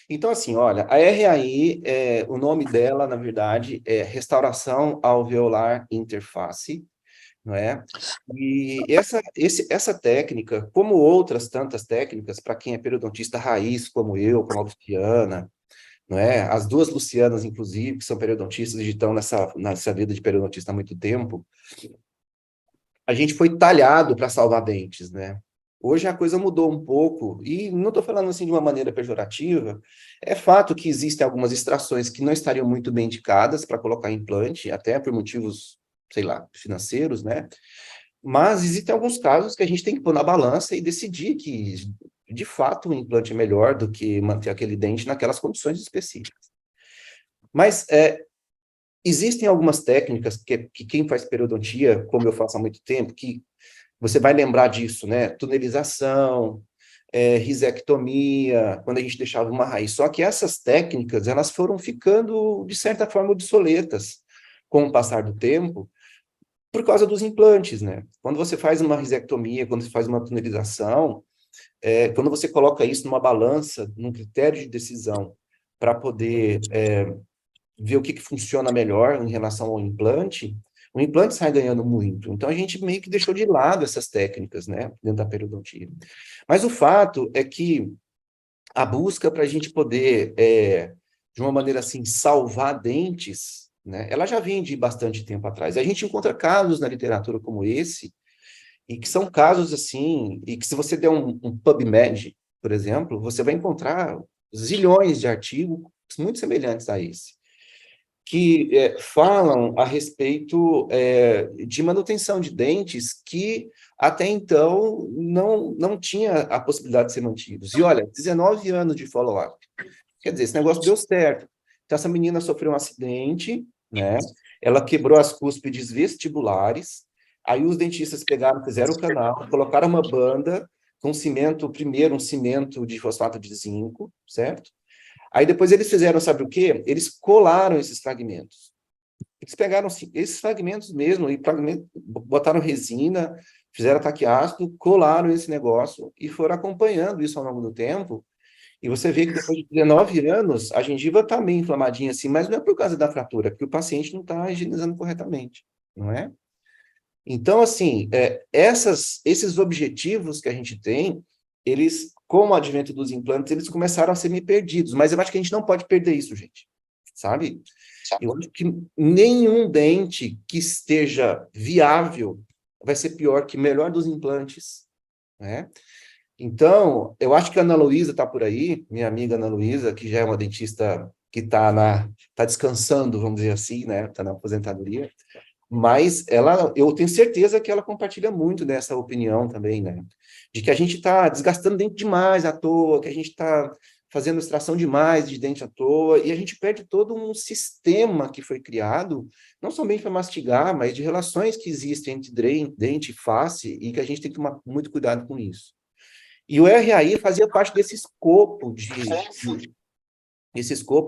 Então, assim, olha, a RAI, o nome dela, na verdade, é Restauração Alveolar Interface, não é? E essa técnica, como outras tantas técnicas, para quem é periodontista raiz, como eu, como a Luciana, não é? As duas Lucianas, inclusive, que são periodontistas e estão nessa vida de periodontista há muito tempo, a gente foi talhado para salvar dentes, né? Hoje a coisa mudou um pouco, e não estou falando assim de uma maneira pejorativa, é fato que existem algumas extrações que não estariam muito bem indicadas para colocar implante, até por motivos, sei lá, financeiros, né? Mas existem alguns casos que a gente tem que pôr na balança e decidir que, de fato, o implante é melhor do que manter aquele dente naquelas condições específicas. Mas existem algumas técnicas que quem faz periodontia, como eu faço há muito tempo, que você vai lembrar disso, né? Tunelização, risectomia, quando a gente deixava uma raiz. Só que essas técnicas, elas foram ficando, de certa forma, obsoletas com o passar do tempo, por causa dos implantes, né? Quando você faz uma risectomia, quando você faz uma tunelização, quando você coloca isso numa balança, num critério de decisão, para poder ver o que funciona melhor em relação ao implante, o implante sai ganhando muito. Então, a gente meio que deixou de lado essas técnicas, né, dentro da periodontia. Mas o fato é que a busca para a gente poder, de uma maneira assim, salvar dentes, né, ela já vem de bastante tempo atrás. A gente encontra casos na literatura como esse, e que são casos assim, e que se você der um PubMed, por exemplo, você vai encontrar zilhões de artigos muito semelhantes a esse que falam a respeito de manutenção de dentes que até então não tinha a possibilidade de ser mantidos. E olha, 19 anos de follow-up. Quer dizer, esse negócio deu certo. Então, essa menina sofreu um acidente, né? Ela quebrou as cúspides vestibulares, aí os dentistas pegaram, fizeram o canal, colocaram uma banda com cimento, primeiro um cimento de fosfato de zinco, certo? Aí depois eles fizeram, sabe o quê? Eles colaram esses fragmentos. Eles pegaram esses fragmentos mesmo, e botaram resina, fizeram ataque ácido, colaram esse negócio e foram acompanhando isso ao longo do tempo. E você vê que depois de 19 anos, a gengiva está meio inflamadinha assim, mas não é por causa da fratura, é porque o paciente não está higienizando corretamente, não é? Então, assim, esses objetivos que a gente tem, eles, com o advento dos implantes, eles começaram a ser meio perdidos, mas eu acho que a gente não pode perder isso, gente, sabe? Eu acho que nenhum dente que esteja viável vai ser pior que melhor dos implantes, né? Então, eu acho que a Ana Luísa está por aí, minha amiga Ana Luísa, que já é uma dentista que tá descansando, vamos dizer assim, né? Está na aposentadoria. Mas eu tenho certeza que ela compartilha muito dessa opinião também, né? De que a gente está desgastando dente demais à toa, que a gente está fazendo extração demais de dente à toa, e a gente perde todo um sistema que foi criado, não somente para mastigar, mas de relações que existem entre dente e face, e que a gente tem que tomar muito cuidado com isso. E o RAI fazia parte desse escopo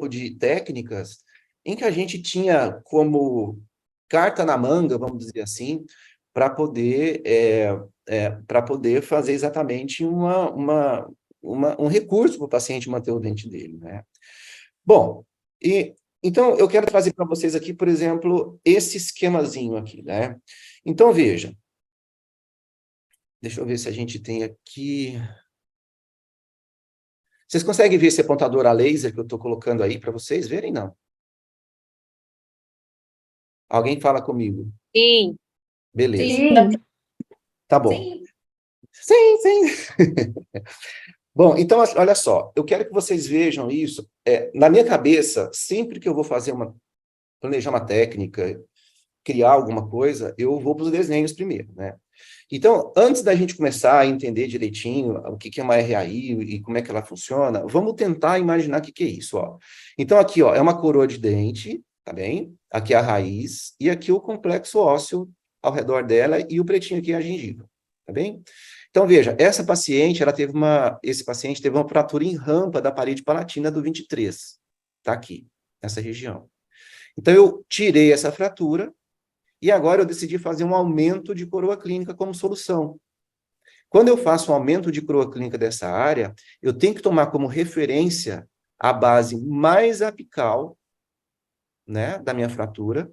de técnicas em que a gente tinha como carta na manga, vamos dizer assim, para poder fazer exatamente um recurso para o paciente manter o dente dele, né? Bom, então eu quero trazer para vocês aqui, por exemplo, esse esquemazinho aqui, né? Então, veja, deixa eu ver se a gente tem aqui. Vocês conseguem ver esse apontador a laser que eu estou colocando aí para vocês verem, não? Alguém fala comigo. Sim, Beleza. Sim, Tá bom. Sim, sim. Bom, então, olha só, eu quero que vocês vejam isso. Na minha cabeça, sempre que eu vou planejar uma técnica, criar alguma coisa, eu vou para os desenhos primeiro, né? Então, antes da gente começar a entender direitinho o que é uma RAI e como é que ela funciona, vamos tentar imaginar o que é isso, ó. Então, aqui, ó, é uma coroa de dente, tá bem? Aqui é a raiz, e aqui o complexo ósseo ao redor dela, e o pretinho aqui é a gengiva, tá bem? Então, veja, esse paciente teve uma fratura em rampa da parede palatina do 23, tá aqui, nessa região. Então, eu tirei essa fratura, e agora eu decidi fazer um aumento de coroa clínica como solução. Quando eu faço um aumento de coroa clínica dessa área, eu tenho que tomar como referência a base mais apical, né, da minha fratura,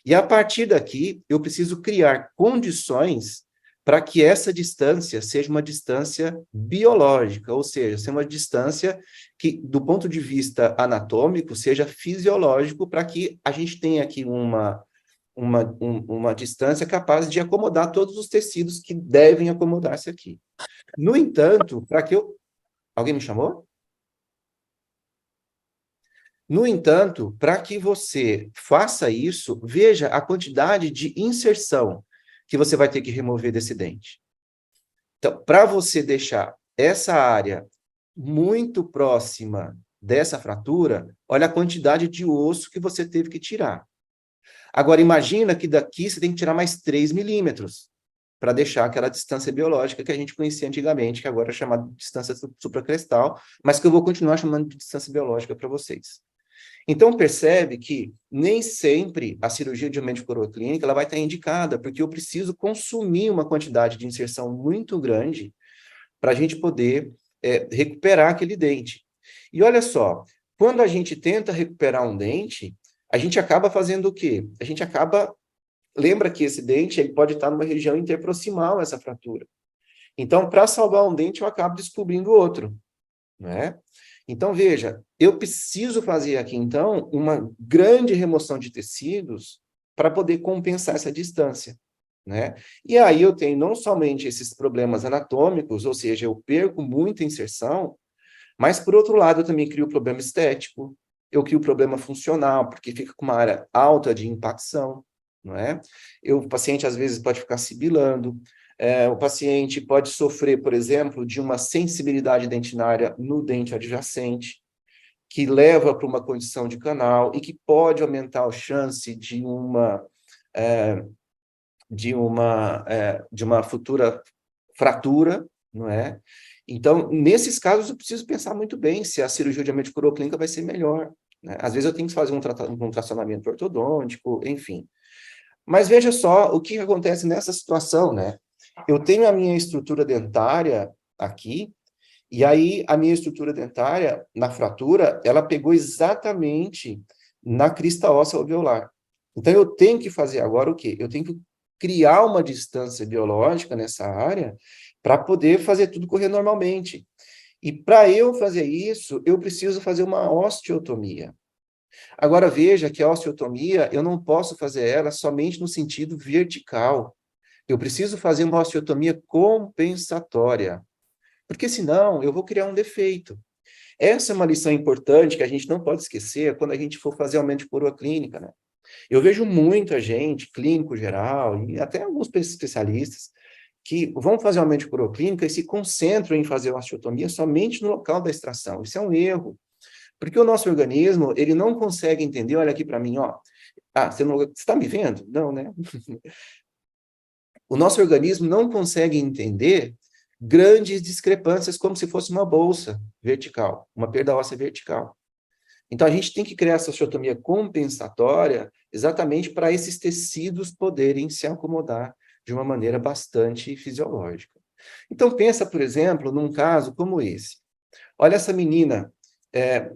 e a partir daqui eu preciso criar condições para que essa distância seja uma distância biológica, ou seja, seja uma distância que, do ponto de vista anatômico, seja fisiológico, para que a gente tenha aqui uma distância capaz de acomodar todos os tecidos que devem acomodar-se aqui. No entanto, para que eu... Alguém me chamou? No entanto, para que você faça isso, veja a quantidade de inserção que você vai ter que remover desse dente. Então, para você deixar essa área muito próxima dessa fratura, olha a quantidade de osso que você teve que tirar. Agora, imagina que daqui você tem que tirar mais 3 milímetros para deixar aquela distância biológica que a gente conhecia antigamente, que agora é chamada de distância supracrestal, mas que eu vou continuar chamando de distância biológica para vocês. Então, percebe que nem sempre a cirurgia de aumento de coroa clínica ela vai estar indicada, porque eu preciso consumir uma quantidade de inserção muito grande para a gente poder recuperar aquele dente. E olha só, quando a gente tenta recuperar um dente, a gente acaba fazendo o quê? A gente acaba... Lembra que esse dente ele pode estar numa região interproximal, essa fratura. Então, para salvar um dente, eu acabo descobrindo outro, né? Então, veja, eu preciso fazer aqui, então, uma grande remoção de tecidos para poder compensar essa distância, né? E aí eu tenho não somente esses problemas anatômicos, ou seja, eu perco muita inserção, mas, por outro lado, eu também crio problema estético, eu crio problema funcional, porque fica com uma área alta de impacção, não é? O paciente, às vezes, pode ficar sibilando, o paciente pode sofrer, por exemplo, de uma sensibilidade dentinária no dente adjacente, que leva para uma condição de canal e que pode aumentar a chance é, de uma futura fratura, não é? Então, nesses casos, eu preciso pensar muito bem se a cirurgia de aumento de coroa clínica vai ser melhor, né? Às vezes eu tenho que fazer um tracionamento ortodôntico, enfim. Mas veja só o que acontece nessa situação, né? Eu tenho a minha estrutura dentária aqui, e aí a minha estrutura dentária, na fratura, ela pegou exatamente na crista óssea alveolar. Então, eu tenho que fazer agora o quê? Eu tenho que criar uma distância biológica nessa área para poder fazer tudo correr normalmente. E para eu fazer isso, eu preciso fazer uma osteotomia. Agora, veja que a osteotomia, eu não posso fazer ela somente no sentido vertical. Eu preciso fazer uma osteotomia compensatória, porque senão eu vou criar um defeito. Essa é uma lição importante que a gente não pode esquecer quando a gente for fazer aumento de coroa clínica, né? Eu vejo muita gente, clínico geral, e até alguns especialistas, que vão fazer aumento de coroa clínica e se concentram em fazer a osteotomia somente no local da extração. Isso é um erro, porque o nosso organismo, ele não consegue entender, olha aqui para mim, ó, você está me vendo? Não, né? O nosso organismo não consegue entender grandes discrepâncias como se fosse uma bolsa vertical, uma perda óssea vertical. Então, a gente tem que criar essa osteotomia compensatória exatamente para esses tecidos poderem se acomodar de uma maneira bastante fisiológica. Então, pensa, por exemplo, num caso como esse. Olha essa menina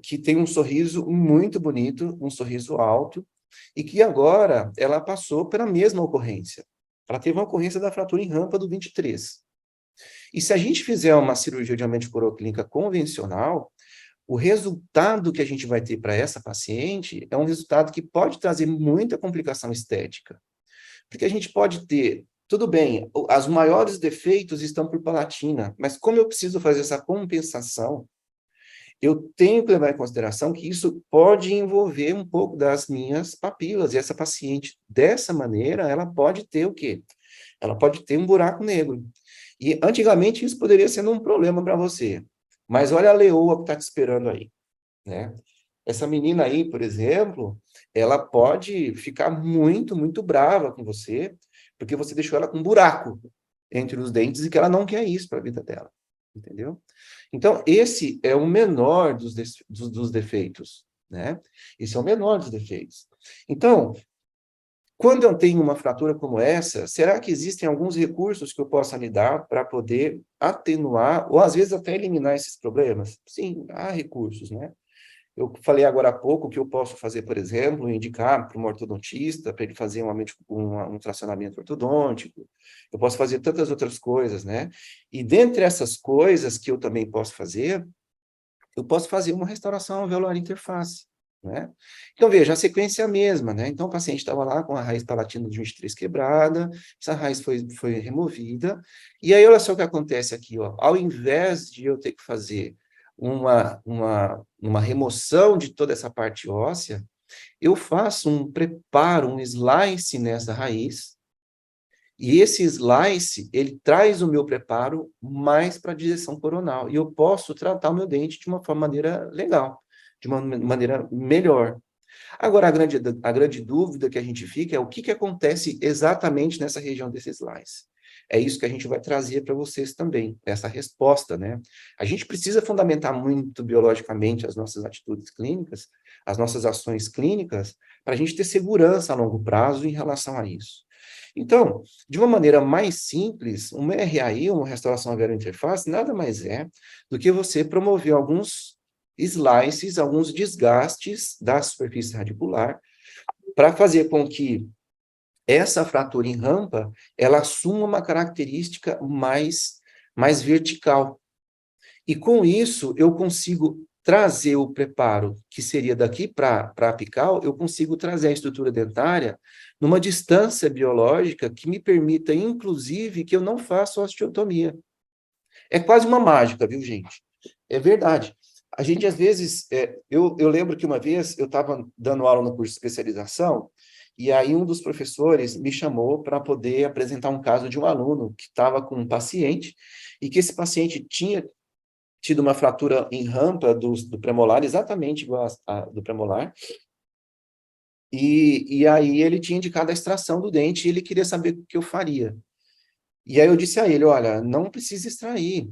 que tem um sorriso muito bonito, um sorriso alto, e que agora ela passou pela mesma ocorrência. Ela teve uma ocorrência da fratura em rampa do 23. E se a gente fizer uma cirurgia de aumento de coroa clínica convencional, o resultado que a gente vai ter para essa paciente é um resultado que pode trazer muita complicação estética. Porque a gente pode ter, tudo bem, os maiores defeitos estão por palatina, mas como eu preciso fazer essa compensação, eu tenho que levar em consideração que isso pode envolver um pouco das minhas papilas, e essa paciente, dessa maneira, ela pode ter o quê? Ela pode ter um buraco negro. E antigamente isso poderia ser um problema para você, mas olha a leoa que está te esperando aí, né? Essa menina aí, por exemplo, ela pode ficar muito, muito brava com você, porque você deixou ela com um buraco entre os dentes e que ela não quer isso para a vida dela, entendeu? Então, esse é o menor dos defeitos, né? Esse é o menor dos defeitos. Então, quando eu tenho uma fratura como essa, será que existem alguns recursos que eu possa lhe dar para poder atenuar, ou às vezes até eliminar esses problemas? Sim, há recursos, né? Eu falei agora há pouco que eu posso fazer, por exemplo, indicar para um ortodontista, para ele fazer um tracionamento ortodôntico. Eu posso fazer tantas outras coisas, né? E dentre essas coisas que eu também posso fazer, eu posso fazer uma restauração alveolar interface, né? Então, veja, a sequência é a mesma, né? Então, o paciente estava lá com a raiz palatina de 23 quebrada, essa raiz foi removida, e aí olha só o que acontece aqui, ó. Ao invés de eu ter que fazer uma remoção de toda essa parte óssea, eu faço um preparo, um slice nessa raiz, e esse slice, ele traz o meu preparo mais para a direção coronal. E eu posso tratar o meu dente de uma maneira legal, de uma maneira melhor. Agora, a grande dúvida que a gente fica é o que acontece exatamente nessa região desse slice. É isso que a gente vai trazer para vocês também, essa resposta, né? A gente precisa fundamentar muito biologicamente as nossas atitudes clínicas, as nossas ações clínicas, para a gente ter segurança a longo prazo em relação a isso. Então, de uma maneira mais simples, uma RAI, uma restauração alveolar interface, nada mais é do que você promover alguns slices, alguns desgastes da superfície radicular, para fazer com que essa fratura em rampa, ela assuma uma característica mais vertical. E com isso, eu consigo trazer o preparo, que seria daqui para a apical, eu consigo trazer a estrutura dentária numa distância biológica que me permita, inclusive, que eu não faça osteotomia. É quase uma mágica, viu, gente? É verdade. A gente, às vezes, eu lembro que uma vez eu estava dando aula no curso de especialização, e aí um dos professores me chamou para poder apresentar um caso de um aluno que estava com um paciente, e que esse paciente tinha tido uma fratura em rampa do premolar, exatamente igual do premolar, e aí ele tinha indicado a extração do dente, e ele queria saber o que eu faria. E aí eu disse a ele, olha, não precisa extrair.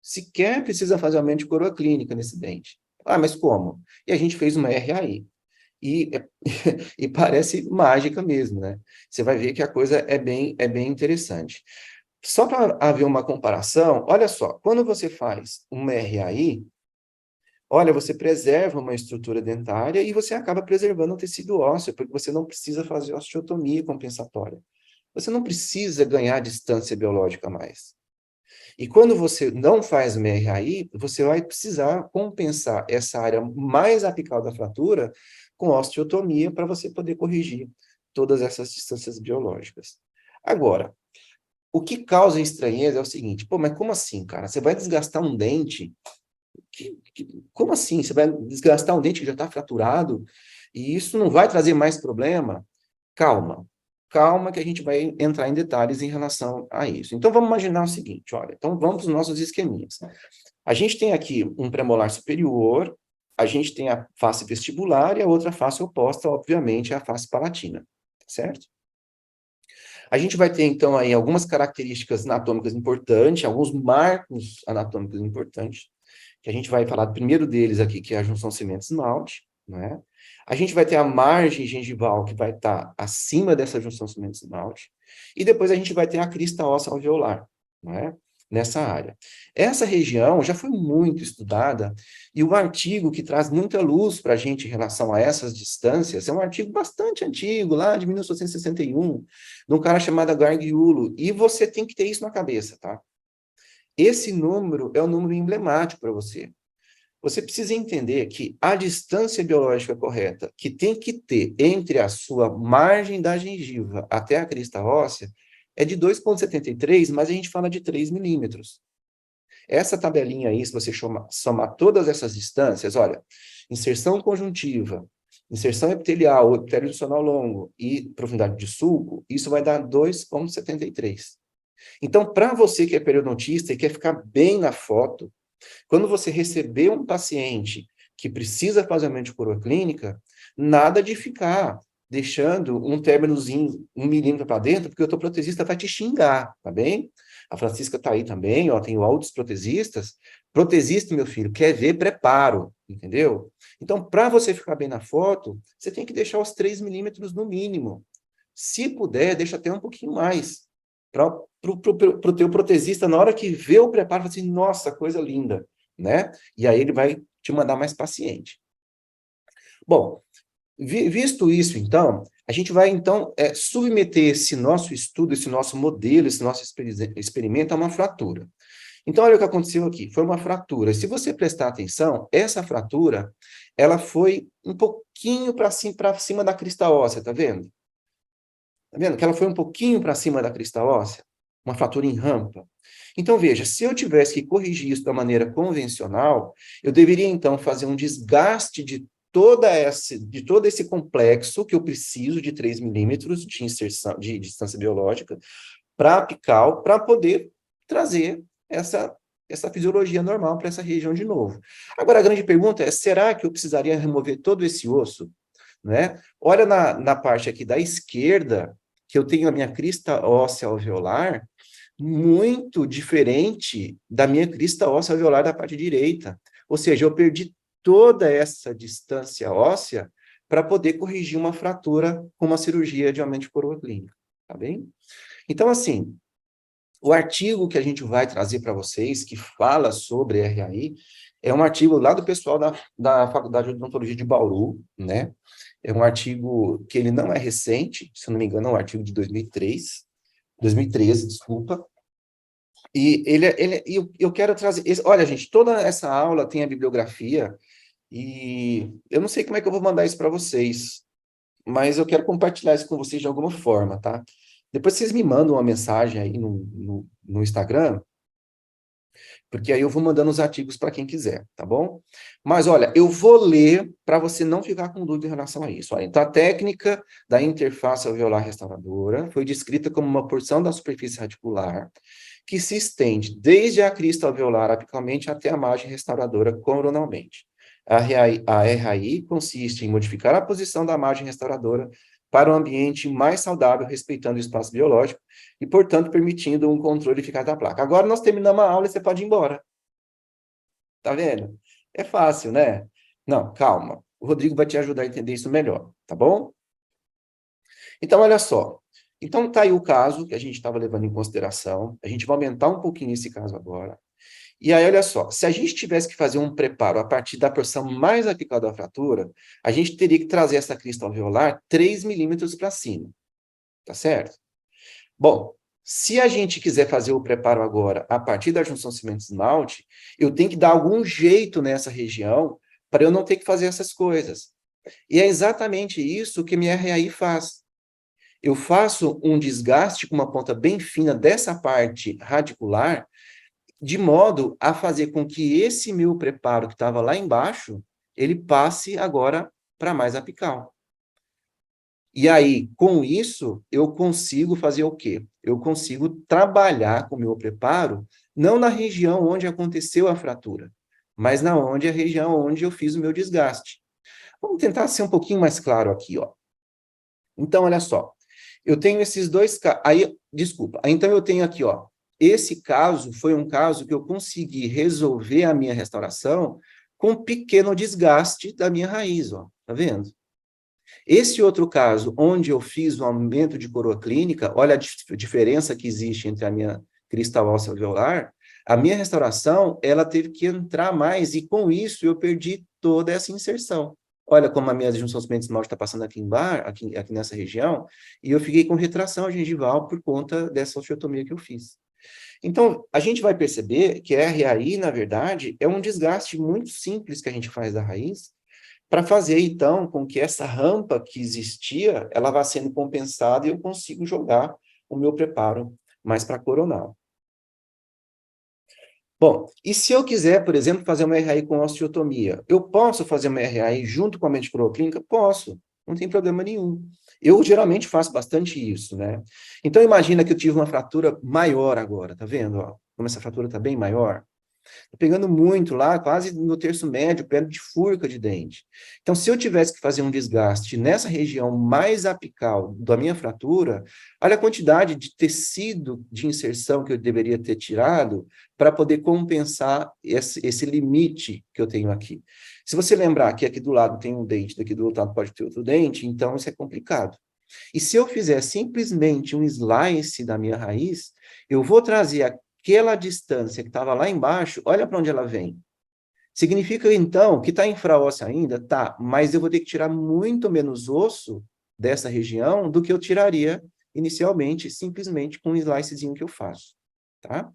Sequer precisa fazer aumento de coroa clínica nesse dente. Ah, mas como? E a gente fez uma RAI. E, e parece mágica mesmo, né? Você vai ver que a coisa é bem interessante. Só para haver uma comparação, olha só, quando você faz uma RAI, olha, você preserva uma estrutura dentária e você acaba preservando o tecido ósseo, porque você não precisa fazer osteotomia compensatória. Você não precisa ganhar distância biológica mais. E quando você não faz uma RAI, você vai precisar compensar essa área mais apical da fratura com osteotomia para você poder corrigir todas essas distâncias biológicas. Agora, o que causa estranheza é o seguinte, pô, mas como assim, cara? Você vai desgastar um dente? Como assim? Você vai desgastar um dente que já está fraturado? E isso não vai trazer mais problema? Calma. Calma que a gente vai entrar em detalhes em relação a isso. Então, vamos imaginar o seguinte, olha, então vamos para os nossos esqueminhas. A gente tem aqui um premolar superior, a gente tem a face vestibular e a outra face oposta, obviamente, é a face palatina, certo? A gente vai ter, então, aí algumas características anatômicas importantes, alguns marcos anatômicos importantes, que a gente vai falar do primeiro deles aqui, que é a junção cimento-esmalte, né? A gente vai ter a margem gengival, que vai estar acima dessa junção cimento-esmalte, e depois a gente vai ter a crista óssea alveolar, né? Nessa área. Essa região já foi muito estudada, e o artigo que traz muita luz para a gente em relação a essas distâncias é um artigo bastante antigo, lá de 1961, de um cara chamado Gargiulo, e você tem que ter isso na cabeça, tá? Esse número é um número emblemático para você. Você precisa entender que a distância biológica correta que tem que ter entre a sua margem da gengiva até a crista óssea é de 2,73, mas a gente fala de 3 milímetros. Essa tabelinha aí, se você somar todas essas distâncias, olha, inserção conjuntiva, inserção epitelial, epitélio juncional longo e profundidade de sulco, isso vai dar 2,73. Então, para você que é periodontista e quer ficar bem na foto, quando você receber um paciente que precisa fazer aumento de coroa clínica, nada de ficar deixando um términozinho, 1 milímetro para dentro, porque o teu protesista vai te xingar, tá bem? A Francisca tá aí também, ó, tem outros protesistas. Protesista, meu filho, quer ver preparo, entendeu? Então, para você ficar bem na foto, você tem que deixar os 3 milímetros no mínimo. Se puder, deixa até um pouquinho mais. Para o teu protesista, na hora que vê o preparo, fala assim, nossa, coisa linda, né? E aí ele vai te mandar mais paciente. Bom, visto isso, então, a gente vai, então, submeter esse nosso estudo, esse nosso modelo, esse nosso experimento a uma fratura. Então, olha o que aconteceu aqui. Foi uma fratura. Se você prestar atenção, essa fratura, ela foi um pouquinho para cima da crista óssea, tá vendo? Tá vendo? Que ela foi um pouquinho para cima da crista óssea. Uma fratura em rampa. Então, veja, se eu tivesse que corrigir isso da maneira convencional, eu deveria, então, fazer um desgaste de todo esse complexo que eu preciso de 3 milímetros de inserção, de distância biológica, para a apical, para poder trazer essa fisiologia normal para essa região de novo. Agora, a grande pergunta é, será que eu precisaria remover todo esse osso? Né? Olha na parte aqui da esquerda, que eu tenho a minha crista óssea alveolar, muito diferente da minha crista óssea alveolar da parte direita. Ou seja, eu perdi toda essa distância óssea para poder corrigir uma fratura com uma cirurgia de aumento de coroa clínica, tá bem? Então, assim, o artigo que a gente vai trazer para vocês, que fala sobre RAI, é um artigo lá do pessoal da Faculdade de Odontologia de Bauru, né? É um artigo que ele não é recente, se eu não me engano, é um artigo de 2013, desculpa. E eu quero trazer... olha, gente, toda essa aula tem a bibliografia, e eu não sei como é que eu vou mandar isso para vocês, mas eu quero compartilhar isso com vocês de alguma forma, tá? Depois vocês me mandam uma mensagem aí no Instagram, porque aí eu vou mandando os artigos para quem quiser, tá bom? Mas, olha, eu vou ler para você não ficar com dúvida em relação a isso. Olha, então, a técnica da interface alveolar restauradora foi descrita como uma porção da superfície radicular que se estende desde a crista alveolar apicalmente até a margem restauradora coronalmente. A RAI consiste em modificar a posição da margem restauradora para um ambiente mais saudável, respeitando o espaço biológico e, portanto, permitindo um controle eficaz da placa. Agora nós terminamos a aula e você pode ir embora. Tá vendo? É fácil, né? Não, calma. O Rodrigo vai te ajudar a entender isso melhor, tá bom? Então, olha só. Então, tá aí o caso que a gente estava levando em consideração. A gente vai aumentar um pouquinho esse caso agora. E aí, olha só, se a gente tivesse que fazer um preparo a partir da porção mais apical da fratura, a gente teria que trazer essa crista alveolar 3 milímetros para cima, tá certo? Bom, se a gente quiser fazer o preparo agora a partir da junção cimento-esmalte, eu tenho que dar algum jeito nessa região para eu não ter que fazer essas coisas. E é exatamente isso que minha RAI faz. Eu faço um desgaste com uma ponta bem fina dessa parte radicular, de modo a fazer com que esse meu preparo que estava lá embaixo, ele passe agora para mais apical. E aí, com isso, eu consigo fazer o quê? Eu consigo trabalhar com o meu preparo, não na região onde aconteceu a fratura, mas na onde a região onde eu fiz o meu desgaste. Vamos tentar ser um pouquinho mais claro aqui, ó. Então, olha só. Eu tenho esses dois casos. Aí, desculpa. Então, eu tenho aqui, ó. Esse caso foi um caso que eu consegui resolver a minha restauração com um pequeno desgaste da minha raiz, ó. Tá vendo? Esse outro caso, onde eu fiz o aumento de coroa clínica, olha a diferença que existe entre a minha crista óssea alveolar, a minha restauração, ela teve que entrar mais, e com isso eu perdi toda essa inserção. Olha como a minha junção cimentos-esmalte está passando aqui embaixo, aqui nessa região, e eu fiquei com retração gengival por conta dessa osteotomia que eu fiz. Então, a gente vai perceber que a RAI, na verdade, é um desgaste muito simples que a gente faz da raiz, para fazer, então, com que essa rampa que existia, ela vá sendo compensada e eu consigo jogar o meu preparo mais para coronal. Bom, e se eu quiser, por exemplo, fazer uma RAI com osteotomia, eu posso fazer uma RAI junto com a mente clínica? Posso, não tem problema nenhum. Eu geralmente faço bastante isso, né? Então, imagina que eu tive uma fratura maior agora, tá vendo? Ó, como essa fratura está bem maior. Tá pegando muito lá, quase no terço médio, perto de furca de dente. Então, se eu tivesse que fazer um desgaste nessa região mais apical da minha fratura, olha a quantidade de tecido de inserção que eu deveria ter tirado para poder compensar esse limite que eu tenho aqui. Se você lembrar que aqui do lado tem um dente, daqui do outro lado pode ter outro dente, então isso é complicado. E se eu fizer simplesmente um slice da minha raiz, eu vou trazer aquela distância que estava lá embaixo, olha para onde ela vem. Significa, então, que está infraóssea ainda? Tá, mas eu vou ter que tirar muito menos osso dessa região do que eu tiraria inicialmente, simplesmente com um slicezinho que eu faço, tá?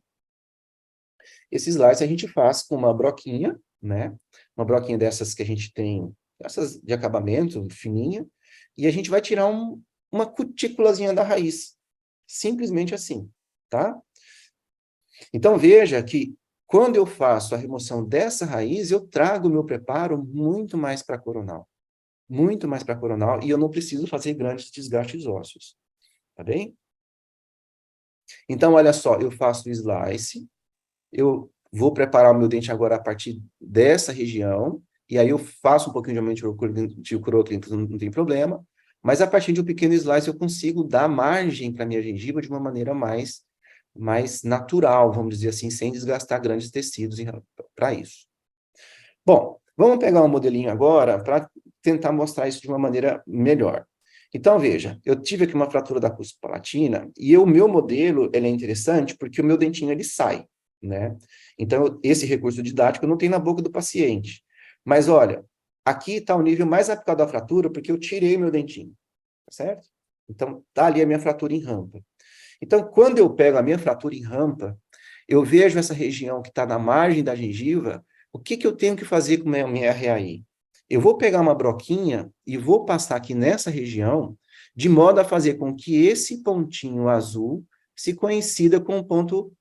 Esse slice a gente faz com uma broquinha, né? Uma broquinha dessas que a gente tem, essas de acabamento, fininha, e a gente vai tirar uma cutículazinha da raiz. Simplesmente assim, tá? Então, veja que quando eu faço a remoção dessa raiz, eu trago o meu preparo muito mais para a coronal. Muito mais para a coronal, e eu não preciso fazer grandes desgastes ósseos. Tá bem? Então, olha só, eu faço o slice, eu vou preparar o meu dente agora a partir dessa região, e aí eu faço um pouquinho de aumento de urocrito, não tem problema, mas a partir de um pequeno slice eu consigo dar margem para a minha gengiva de uma maneira mais natural, vamos dizer assim, sem desgastar grandes tecidos para isso. Bom, vamos pegar um modelinho agora para tentar mostrar isso de uma maneira melhor. Então, veja, eu tive aqui uma fratura da acústica palatina e o meu modelo ele é interessante porque o meu dentinho ele sai, né? Então, esse recurso didático eu não tenho na boca do paciente. Mas, olha, aqui está o nível mais aplicado da fratura porque eu tirei meu dentinho, tá certo? Então, está ali a minha fratura em rampa. Então, quando eu pego a minha fratura em rampa, eu vejo essa região que está na margem da gengiva, o que, que eu tenho que fazer com a minha RAI? Eu vou pegar uma broquinha e vou passar aqui nessa região, de modo a fazer com que esse pontinho azul se coincida com o ponto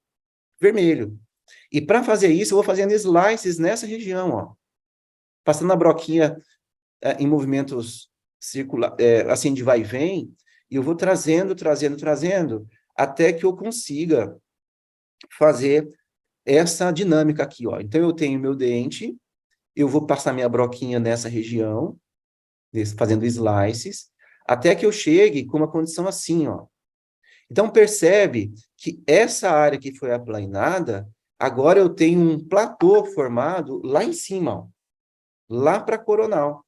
vermelho. E para fazer isso, eu vou fazendo slices nessa região, ó. Passando a broquinha em movimentos assim de vai e vem, e eu vou trazendo, até que eu consiga fazer essa dinâmica aqui, ó. Então, eu tenho meu dente, eu vou passar minha broquinha nessa região, fazendo slices, até que eu chegue com uma condição assim, ó. Então, percebe que essa área que foi aplanada, agora eu tenho um platô formado lá em cima, ó, lá para a coronal.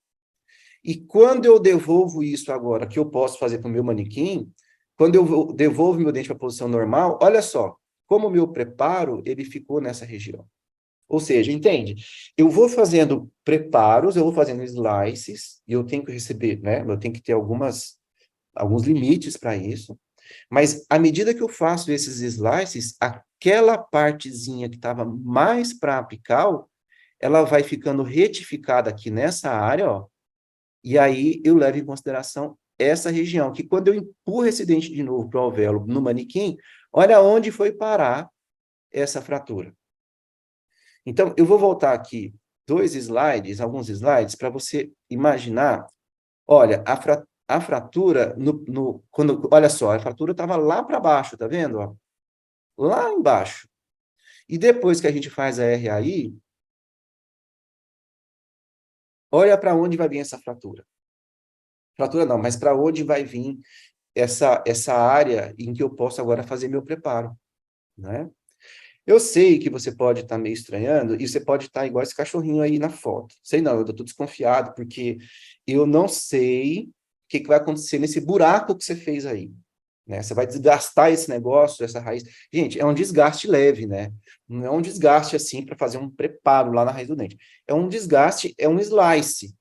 E quando eu devolvo isso agora, que eu posso fazer para o meu manequim, quando eu devolvo meu dente para a posição normal, olha só, como o meu preparo, ele ficou nessa região. Ou seja, entende? Eu vou fazendo preparos, eu vou fazendo slices, e eu tenho que receber, né? Eu tenho que ter alguns limites para isso. Mas à medida que eu faço esses slices, aquela partezinha que estava mais para apical, ela vai ficando retificada aqui nessa área, ó, e aí eu levo em consideração essa região, que quando eu empurro esse dente de novo para o alvéolo no manequim, olha onde foi parar essa fratura. Então, eu vou voltar aqui alguns slides, para você imaginar, olha, a fratura, olha só, a fratura estava lá para baixo, tá vendo? Ó? Lá embaixo. E depois que a gente faz a RAI, olha para onde vai vir essa fratura. Fratura não, mas para onde vai vir essa área em que eu posso agora fazer meu preparo, né? Eu sei que você pode estar meio estranhando e você pode estar igual esse cachorrinho aí na foto. Sei não, eu estou desconfiado porque eu não sei o que vai acontecer nesse buraco que você fez aí, né? Você vai desgastar esse negócio, essa raiz. Gente, é um desgaste leve, né? Não é um desgaste assim para fazer um preparo lá na raiz do dente. É um desgaste, é um slice,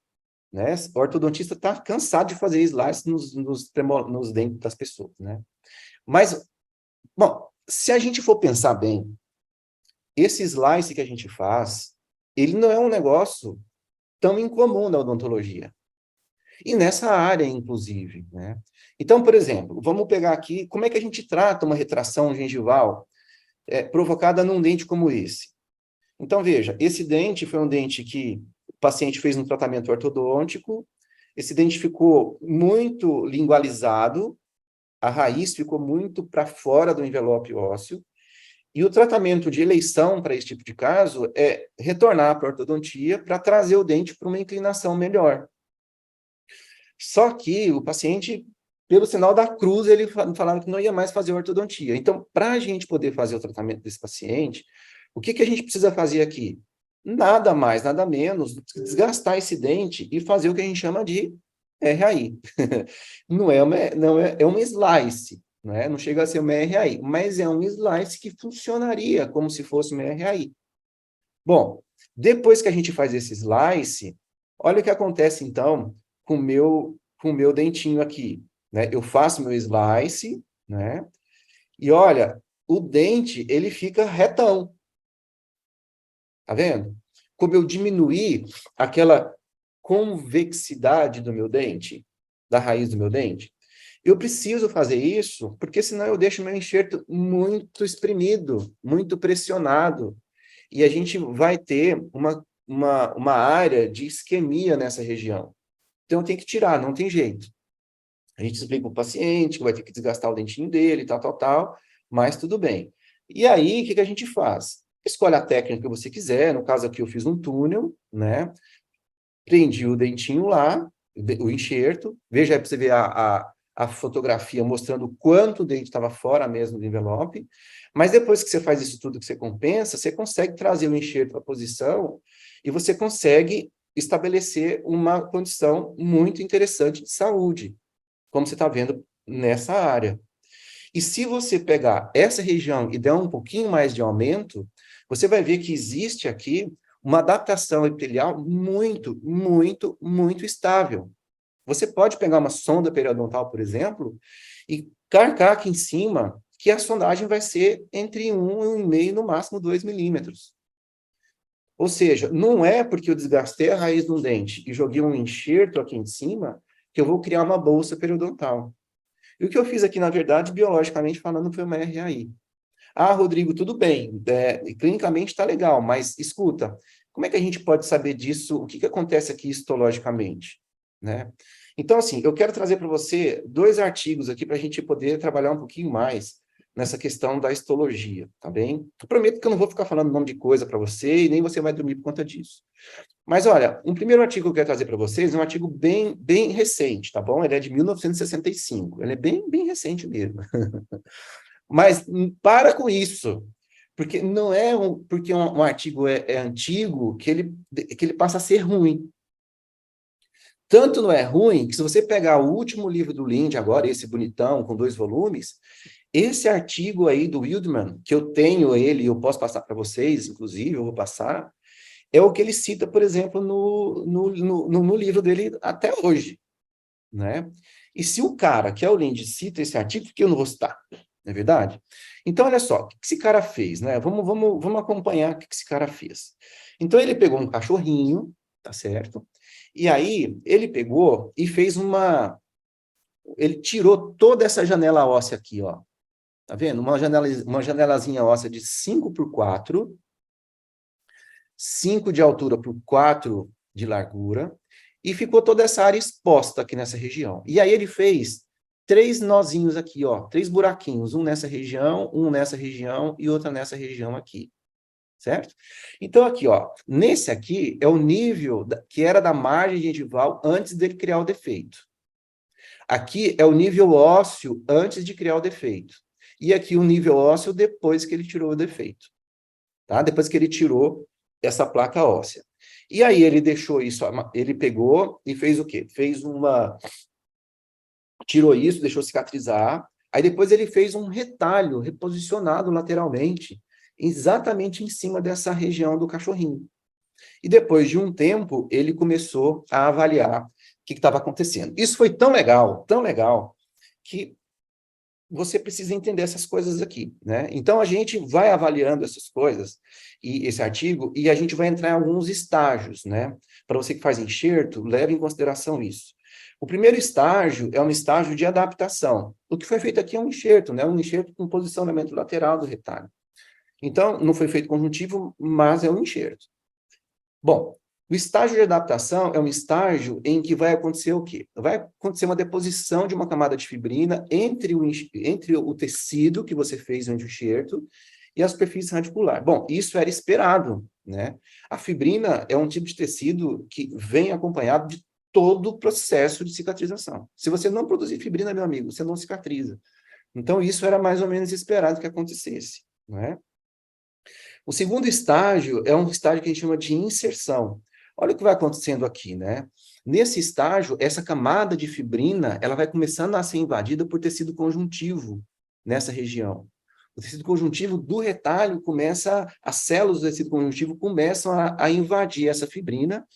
né? O ortodontista está cansado de fazer slice nos dentes das pessoas, né? Mas, bom, se a gente for pensar bem, esse slice que a gente faz, ele não é um negócio tão incomum na odontologia. E nessa área, inclusive, né? Então, por exemplo, vamos pegar aqui, como é que a gente trata uma retração gengival provocada num dente como esse? Então, veja, esse dente foi um dente que o paciente fez um tratamento ortodôntico, esse dente ficou muito lingualizado, a raiz ficou muito para fora do envelope ósseo, e o tratamento de eleição para esse tipo de caso é retornar para a ortodontia para trazer o dente para uma inclinação melhor. Só que o paciente, pelo sinal da cruz, ele falava que não ia mais fazer ortodontia. Então, para a gente poder fazer o tratamento desse paciente, o que, que a gente precisa fazer aqui? Nada mais, nada menos do que desgastar esse dente e fazer o que a gente chama de RAI. É uma slice, né? Não chega a ser uma RAI, mas é um slice que funcionaria como se fosse uma RAI. Bom, Depois que a gente faz esse slice, olha o que acontece, então, com o meu dentinho aqui, né? Eu faço meu slice, né? E olha, o dente, ele fica retão. Tá vendo? Como eu diminuí aquela convexidade do meu dente, da raiz do meu dente. Eu preciso fazer isso, porque senão eu deixo meu enxerto muito espremido, muito pressionado. E a gente vai ter uma área de isquemia nessa região. Então, tem que tirar, não tem jeito. A gente explica para o paciente que vai ter que desgastar o dentinho dele, tal, tal, tal, mas tudo bem. E aí, o que a gente faz? Escolhe a técnica que você quiser, no caso aqui eu fiz um túnel, né? Prendi o dentinho lá, o enxerto, veja aí para você ver a fotografia mostrando o quanto o dente estava fora mesmo do envelope, mas depois que você faz isso tudo que você compensa, você consegue trazer o enxerto para a posição e você consegue estabelecer uma condição muito interessante de saúde, como você está vendo nessa área. E se você pegar essa região e der um pouquinho mais de aumento, você vai ver que existe aqui uma adaptação epitelial muito, muito, muito estável. Você pode pegar uma sonda periodontal, por exemplo, e carcar aqui em cima, que a sondagem vai ser entre 1 e 1,5, no máximo 2 milímetros. Ou seja, não é porque eu desgastei a raiz de um dente e joguei um enxerto aqui em cima que eu vou criar uma bolsa periodontal. E o que eu fiz aqui, na verdade, biologicamente falando, foi uma RAI. Ah, Rodrigo, tudo bem, clinicamente está legal, mas escuta, como é que a gente pode saber disso? O que acontece aqui histologicamente? Né? Então, assim, eu quero trazer para você 2 artigos aqui para a gente poder trabalhar um pouquinho mais nessa questão da histologia, tá bem? Eu prometo que eu não vou ficar falando nome de coisa para você e nem você vai dormir por conta disso. Mas, olha, um primeiro artigo que eu quero trazer para vocês é um artigo bem, bem recente, tá bom? Ele é de 1965, ele é bem, bem recente mesmo. Mas para com isso, porque não é porque um artigo é antigo que ele passa a ser ruim. Tanto não é ruim que se você pegar o último livro do Linde agora, esse bonitão, com 2 volumes, esse artigo aí do Wildman, que eu tenho ele, eu posso passar para vocês, inclusive, eu vou passar, é o que ele cita, por exemplo, no livro dele até hoje, né? E se o cara, que é o Linde, cita esse artigo, por que eu não vou citar? Não é verdade? Então, olha só, o que esse cara fez, né? Vamos acompanhar o que esse cara fez. Então, ele pegou um cachorrinho, tá certo? E aí, ele pegou e fez ele tirou toda essa janela óssea aqui, ó. Tá vendo? Uma janelazinha óssea de 5 por 4, 5 de altura por 4 de largura, e ficou toda essa área exposta aqui nessa região. E aí ele fez 3 nozinhos aqui, ó, 3 buraquinhos, um nessa região e outra nessa região aqui, certo? Então aqui, ó, nesse aqui é o nível que era da margem gengival antes dele criar o defeito. Aqui é o nível ósseo antes de criar o defeito. E aqui o nível ósseo depois que ele tirou o defeito, tá? Depois que ele tirou essa placa óssea. E aí ele deixou isso, ele pegou e fez o quê? Tirou isso, deixou cicatrizar, aí depois ele fez um retalho reposicionado lateralmente, exatamente em cima dessa região do cachorrinho. E depois de um tempo, ele começou a avaliar o que estava acontecendo. Isso foi tão legal, que você precisa entender essas coisas aqui, né? Então, a gente vai avaliando essas coisas, e esse artigo, e a gente vai entrar em alguns estágios, né? Para você que faz enxerto, leve em consideração isso. O primeiro estágio é um estágio de adaptação. O que foi feito aqui é um enxerto, né? Um enxerto com posicionamento lateral do retalho. Então, não foi feito conjuntivo, mas é um enxerto. Bom, o estágio de adaptação é um estágio em que vai acontecer o quê? Vai acontecer uma deposição de uma camada de fibrina entre o tecido que você fez no enxerto e a superfície radicular. Bom, isso era esperado, né? A fibrina é um tipo de tecido que vem acompanhado de todo o processo de cicatrização. Se você não produzir fibrina, meu amigo, você não cicatriza. Então, isso era mais ou menos esperado que acontecesse, não é? O segundo estágio é um estágio que a gente chama de inserção. Olha o que vai acontecendo aqui, né? Nesse estágio, essa camada de fibrina, ela vai começando a ser invadida por tecido conjuntivo nessa região. O tecido conjuntivo do retalho começa, as células do tecido conjuntivo começam a invadir essa fibrina,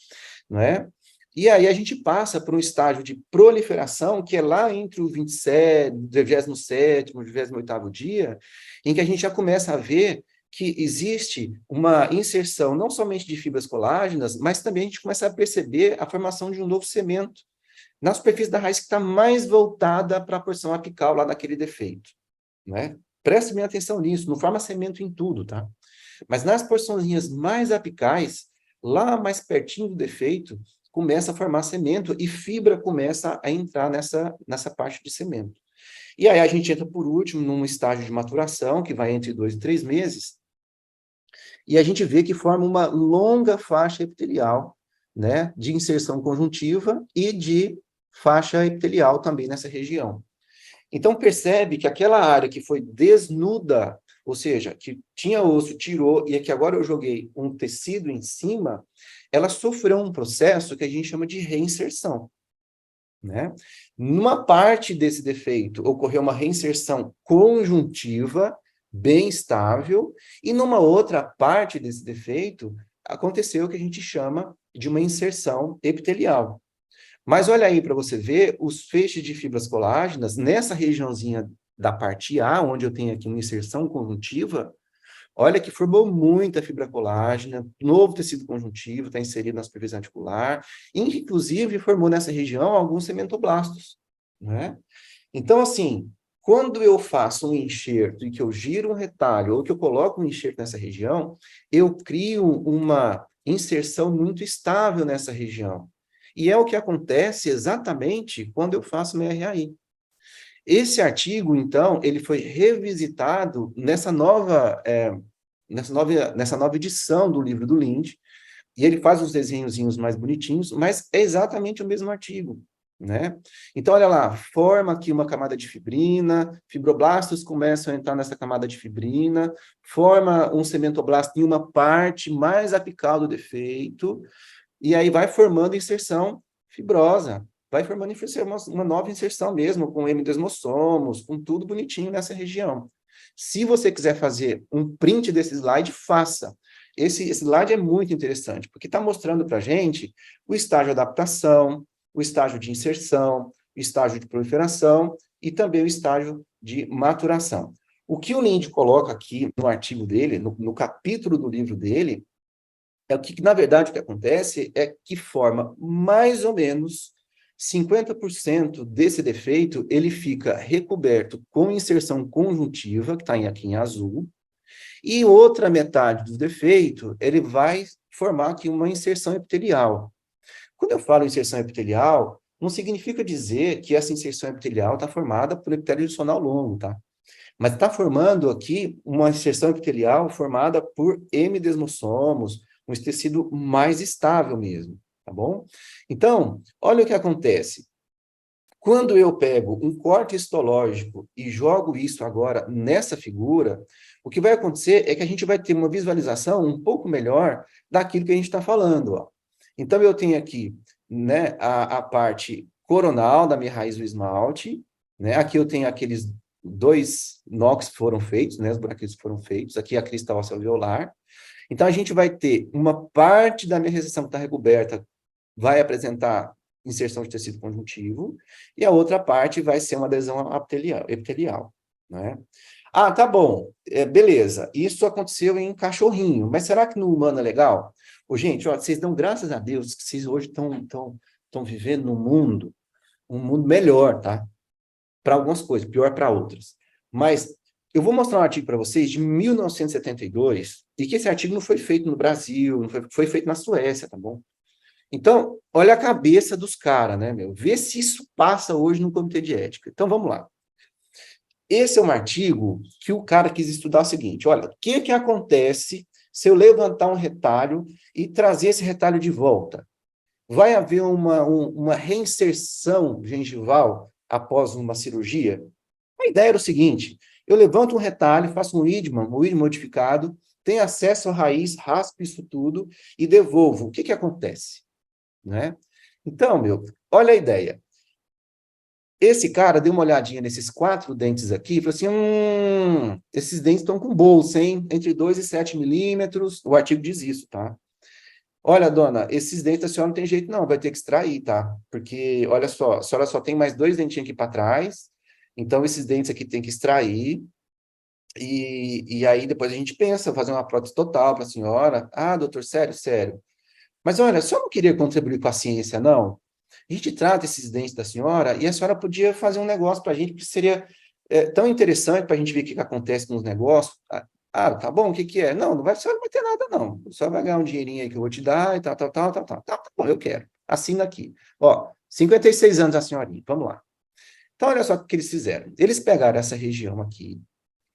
não é? E aí a gente passa por um estágio de proliferação, que é lá entre o 27, 27º, 28º dia, em que a gente já começa a ver que existe uma inserção não somente de fibras colágenas, mas também a gente começa a perceber a formação de um novo cemento na superfície da raiz que está mais voltada para a porção apical lá daquele defeito, né? Preste bem atenção nisso, não forma cemento em tudo, tá? Mas nas porçõezinhas mais apicais, lá mais pertinho do defeito, começa a formar cemento e fibra começa a entrar nessa parte de cemento. E aí a gente entra, por último, num estágio de maturação, que vai entre 2 e 3 meses, e a gente vê que forma uma longa faixa epitelial, né, de inserção conjuntiva e de faixa epitelial também nessa região. Então, percebe que aquela área que foi desnuda, ou seja, que tinha osso, tirou, e é que agora eu joguei um tecido em cima, ela sofreu um processo que a gente chama de reinserção, né? Numa parte desse defeito, ocorreu uma reinserção conjuntiva, bem estável, e numa outra parte desse defeito, aconteceu o que a gente chama de uma inserção epitelial. Mas olha aí para você ver os feixes de fibras colágenas nessa regiãozinha da parte A, onde eu tenho aqui uma inserção conjuntiva, olha que formou muita fibra colágena, novo tecido conjuntivo está inserido na superfície articular, inclusive formou nessa região alguns cementoblastos, né? Então, assim, quando eu faço um enxerto e que eu giro um retalho, ou que eu coloco um enxerto nessa região, eu crio uma inserção muito estável nessa região. E é o que acontece exatamente quando eu faço meu RAI. Esse artigo, então, ele foi revisitado nessa nova edição do livro do Linde, e ele faz os desenhozinhos mais bonitinhos, mas é exatamente o mesmo artigo, né? Então, olha lá, forma aqui uma camada de fibrina, fibroblastos começam a entrar nessa camada de fibrina, forma um cementoblasto em uma parte mais apical do defeito, e aí vai formando inserção fibrosa, vai formando uma nova inserção mesmo, com hemidesmossomos, com tudo bonitinho nessa região. Se você quiser fazer um print desse slide, faça. Esse slide é muito interessante, porque está mostrando para a gente o estágio de adaptação, o estágio de inserção, o estágio de proliferação e também o estágio de maturação. O que o Linde coloca aqui no artigo dele, no capítulo do livro dele, é o que, na verdade, o que acontece é que forma mais ou menos 50% desse defeito, ele fica recoberto com inserção conjuntiva, que está aqui em azul, e outra metade do defeito, ele vai formar aqui uma inserção epitelial. Quando eu falo inserção epitelial, não significa dizer que essa inserção epitelial está formada por epitélio adicional longo, tá? Mas está formando aqui uma inserção epitelial formada por hemidesmossomos, um tecido mais estável mesmo, tá bom? Então, olha o que acontece. Quando eu pego um corte histológico e jogo isso agora nessa figura, o que vai acontecer é que a gente vai ter uma visualização um pouco melhor daquilo que a gente está falando, ó. Então, eu tenho aqui, né, a parte coronal da minha raiz do esmalte, né? Aqui eu tenho aqueles 2 nós que foram feitos, né, os buraquinhos que foram feitos, aqui a crista óssea alveolar. Então, a gente vai ter uma parte da minha reseção que está recoberta, vai apresentar inserção de tecido conjuntivo, e a outra parte vai ser uma adesão epitelial, né? Ah, tá bom, beleza, isso aconteceu em cachorrinho, mas será que no humano é legal? Ô, gente, ó, vocês dão graças a Deus que vocês hoje estão vivendo num mundo, um mundo melhor, tá? Para algumas coisas, pior para outras. Mas eu vou mostrar um artigo para vocês de 1972, e que esse artigo não foi feito no Brasil, não foi feito na Suécia, tá bom? Então, olha a cabeça dos caras, né, meu? Vê se isso passa hoje no comitê de ética. Então, vamos lá. Esse é um artigo que o cara quis estudar o seguinte, olha, o que acontece se eu levantar um retalho e trazer esse retalho de volta? Vai haver uma reinserção gengival após uma cirurgia? A ideia era o seguinte, eu levanto um retalho, faço um Weidmann modificado, tenho acesso à raiz, raspo isso tudo e devolvo. O que acontece? Né? Então, olha a ideia. Esse cara deu uma olhadinha nesses 4 dentes aqui e falou assim, esses dentes estão com bolsa, hein? Entre 2 e 7 milímetros, o artigo diz isso, tá? Olha, dona, esses dentes a senhora não tem jeito não, vai ter que extrair, tá? Porque, olha só, a senhora só tem mais 2 dentinhos aqui para trás, então esses dentes aqui tem que extrair, e aí depois a gente pensa, fazer uma prótese total para a senhora. Ah, doutor, sério, sério. Mas olha, a senhora não queria contribuir com a ciência, não? A gente trata esses dentes da senhora e a senhora podia fazer um negócio para a gente que seria tão interessante para a gente ver o que acontece com os negócios. Tá bom, o que é? Não, a senhora não vai ter nada, não. A senhora vai ganhar um dinheirinho aí que eu vou te dar e tal, tal, tal, tal, tal. Tá bom, eu quero. Assina aqui. Ó, 56 anos a senhorinha, vamos lá. Então, olha só o que eles fizeram. Eles pegaram essa região aqui,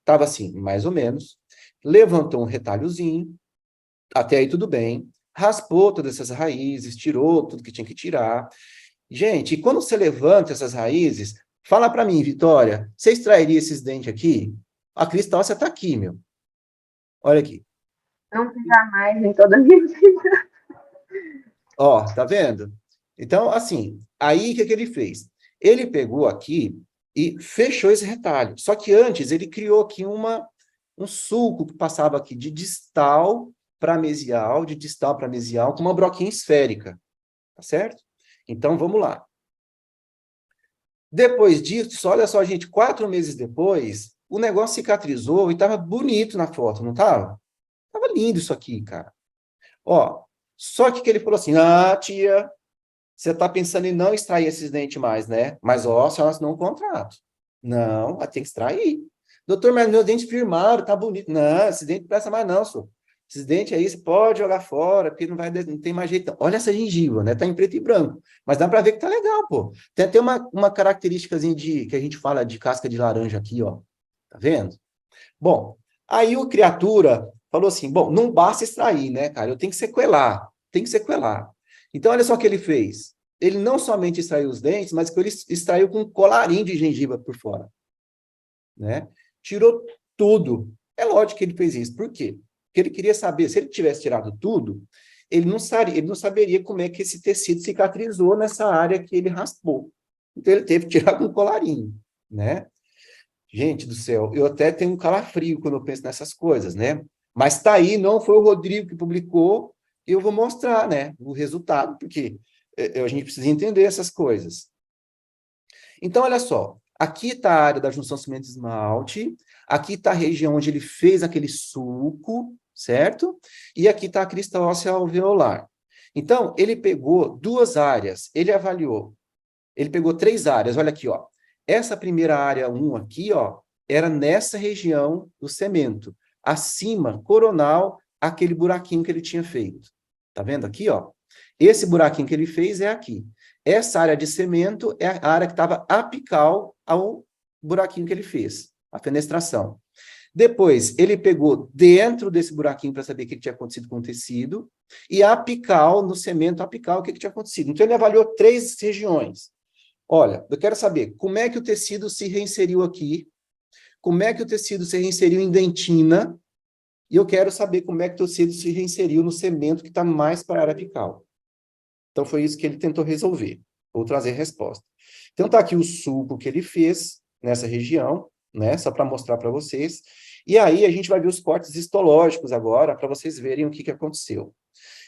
estava assim, mais ou menos, levantou um retalhozinho, até aí tudo bem, raspou todas essas raízes, tirou tudo que tinha que tirar. Gente, e quando você levanta essas raízes, fala para mim, Vitória, você extrairia esses dentes aqui? A cristácea está aqui, meu. Olha aqui. Não jamais em toda a minha vida. Ó, tá vendo? Então, assim, aí o que ele fez? Ele pegou aqui e fechou esse retalho. Só que antes ele criou aqui um sulco que passava aqui de distal para mesial, de distal para mesial, com uma broquinha esférica. Tá certo? Então, vamos lá. Depois disso, olha só, gente, 4 meses depois, o negócio cicatrizou e estava bonito na foto, não estava? Estava lindo isso aqui, cara. Ó, só que ele falou assim, tia, você está pensando em não extrair esses dentes mais, né? Mas, ó, a senhora assinou um contrato. Não, mas tem que extrair. Doutor, mas meus dentes firmaram, tá bonito. Não, esse dente não presta mais não, senhor. Esses dentes aí você pode jogar fora, porque não tem mais jeito. Não. Olha essa gengiva, né? Tá em preto e branco. Mas dá para ver que tá legal, pô. Tem até uma característicazinha que a gente fala de casca de laranja aqui, ó. Tá vendo? Bom, aí o criatura falou assim, bom, não basta extrair, né, cara? Eu tenho que sequelar. Tem que sequelar. Então, olha só o que ele fez. Ele não somente extraiu os dentes, mas ele extraiu com um colarinho de gengiva por fora, né? Tirou tudo. É lógico que ele fez isso. Por quê? Porque ele queria saber, se ele tivesse tirado tudo, ele não saberia como é que esse tecido cicatrizou nessa área que ele raspou. Então, ele teve que tirar com um colarinho, né? Gente do céu, eu até tenho um calafrio quando eu penso nessas coisas, né? Mas tá aí, não foi o Rodrigo que publicou, eu vou mostrar, né, o resultado, porque a gente precisa entender essas coisas. Então, olha só, aqui está a área da junção cimento-esmalte, aqui está a região onde ele fez aquele sulco, certo? E aqui está a crista óssea alveolar. Então, ele pegou 2 áreas, ele avaliou, ele pegou 3 áreas, olha aqui, ó. Essa primeira área 1 aqui, ó, era nessa região do cemento, acima, coronal, aquele buraquinho que ele tinha feito. Tá vendo aqui, ó? Esse buraquinho que ele fez é aqui. Essa área de cimento é a área que estava apical ao buraquinho que ele fez, a fenestração. Depois, ele pegou dentro desse buraquinho para saber o que tinha acontecido com o tecido, e apical, no cimento apical, o que tinha acontecido. Então, ele avaliou 3 regiões. Olha, eu quero saber como é que o tecido se reinseriu aqui, como é que o tecido se reinseriu em dentina, e eu quero saber como é que o tecido se reinseriu no cemento que está mais para a área apical. Então, foi isso que ele tentou resolver, ou trazer resposta. Então, está aqui o sulco que ele fez nessa região, né, só para mostrar para vocês. E aí, a gente vai ver os cortes histológicos agora, para vocês verem o que aconteceu.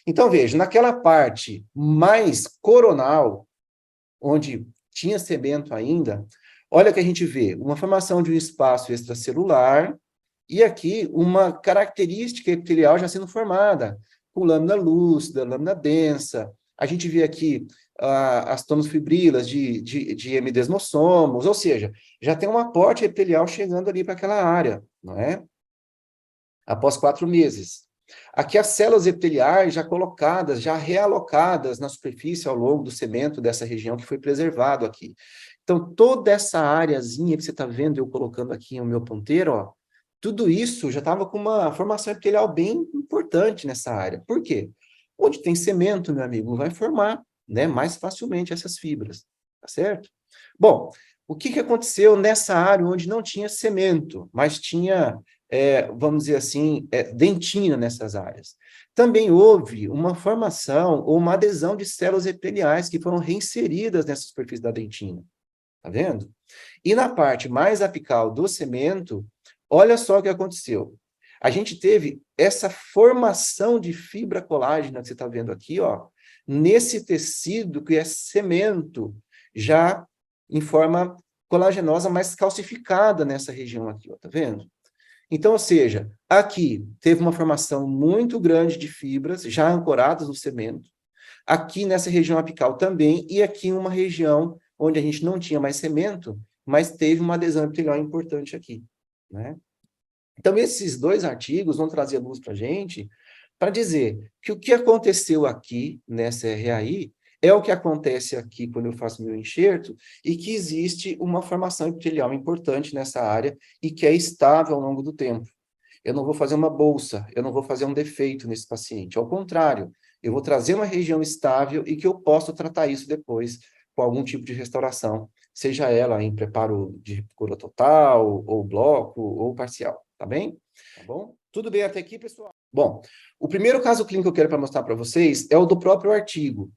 Então, veja, naquela parte mais coronal, onde tinha cemento ainda, olha que a gente vê uma formação de um espaço extracelular e aqui uma característica epitelial já sendo formada, com lâmina lúcida, lâmina densa. A gente vê aqui as tonofibrilas de hemidesmossomos, ou seja, já tem um aporte epitelial chegando ali para aquela área, não é? Após 4 meses. Aqui as células epiteliais já colocadas, já realocadas na superfície ao longo do cemento dessa região que foi preservado aqui. Então, toda essa áreazinha que você está vendo eu colocando aqui no meu ponteiro, ó, tudo isso já estava com uma formação epitelial bem importante nessa área. Por quê? Onde tem cemento, meu amigo, vai formar, né, mais facilmente essas fibras, tá certo? Bom, o que aconteceu nessa área onde não tinha cemento, mas tinha vamos dizer assim, dentina nessas áreas? Também houve uma formação ou uma adesão de células epiteliais que foram reinseridas nessa superfície da dentina. Tá vendo? E na parte mais apical do cemento, olha só o que aconteceu. A gente teve essa formação de fibra colágena que você está vendo aqui, ó, nesse tecido que é cemento, já em forma colagenosa, mais calcificada nessa região aqui, ó, tá vendo? Então, ou seja, aqui teve uma formação muito grande de fibras já ancoradas no cemento, aqui nessa região apical também, e aqui uma região onde a gente não tinha mais cimento, mas teve uma adesão epitelial importante aqui, né? Então, esses dois artigos vão trazer luz para a gente para dizer que o que aconteceu aqui nessa RAI é o que acontece aqui quando eu faço meu enxerto e que existe uma formação epitelial importante nessa área e que é estável ao longo do tempo. Eu não vou fazer uma bolsa, eu não vou fazer um defeito nesse paciente. Ao contrário, eu vou trazer uma região estável e que eu possa tratar isso depois com algum tipo de restauração, seja ela em preparo de cura total, ou bloco, ou parcial, tá bem? Tá bom? Tudo bem até aqui, pessoal? Bom, o primeiro caso clínico que eu quero para mostrar para vocês é o do próprio artigo.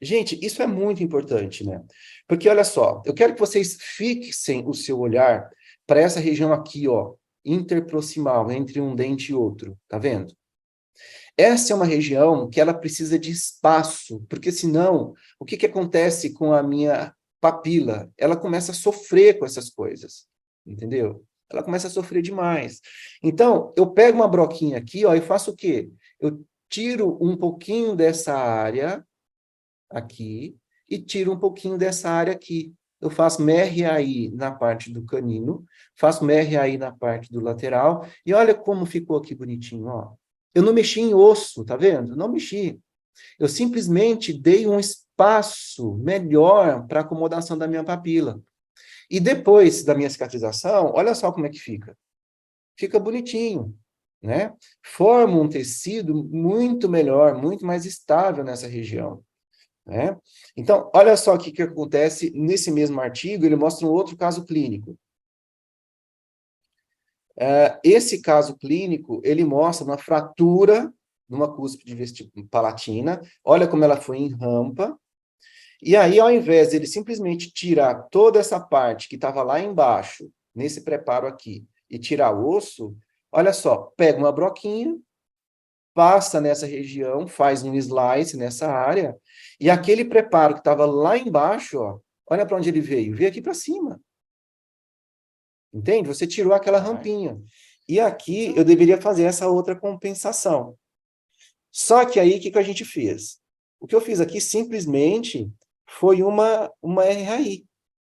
Gente, isso é muito importante, né? Porque, olha só, eu quero que vocês fixem o seu olhar para essa região aqui, ó, interproximal, entre um dente e outro, tá vendo? Essa é uma região que ela precisa de espaço, porque senão, o que acontece com a minha papila? Ela começa a sofrer com essas coisas, entendeu? Ela começa a sofrer demais. Então, eu pego uma broquinha aqui, ó, e faço o quê? Eu tiro um pouquinho dessa área aqui e tiro um pouquinho dessa área aqui. Eu faço MRAI na parte do canino, faço MRAI na parte do lateral, e olha como ficou aqui bonitinho, ó. Eu não mexi em osso, tá vendo? Não mexi. Eu simplesmente dei um espaço melhor para acomodação da minha papila. E depois da minha cicatrização, olha só como é que fica. Fica bonitinho, né? Forma um tecido muito melhor, muito mais estável nessa região, né? Então, olha só o que acontece nesse mesmo artigo, ele mostra um outro caso clínico. Esse caso clínico, ele mostra uma fratura numa cúspide palatina, olha como ela foi em rampa, e aí, ao invés de ele simplesmente tirar toda essa parte que estava lá embaixo, nesse preparo aqui, e tirar o osso, olha só, pega uma broquinha, passa nessa região, faz um slice nessa área, e aquele preparo que estava lá embaixo, ó, olha para onde ele veio, veio aqui para cima. Entende? Você tirou aquela rampinha. E aqui eu deveria fazer essa outra compensação. Só que aí, o que a gente fez? O que eu fiz aqui simplesmente foi uma RAI.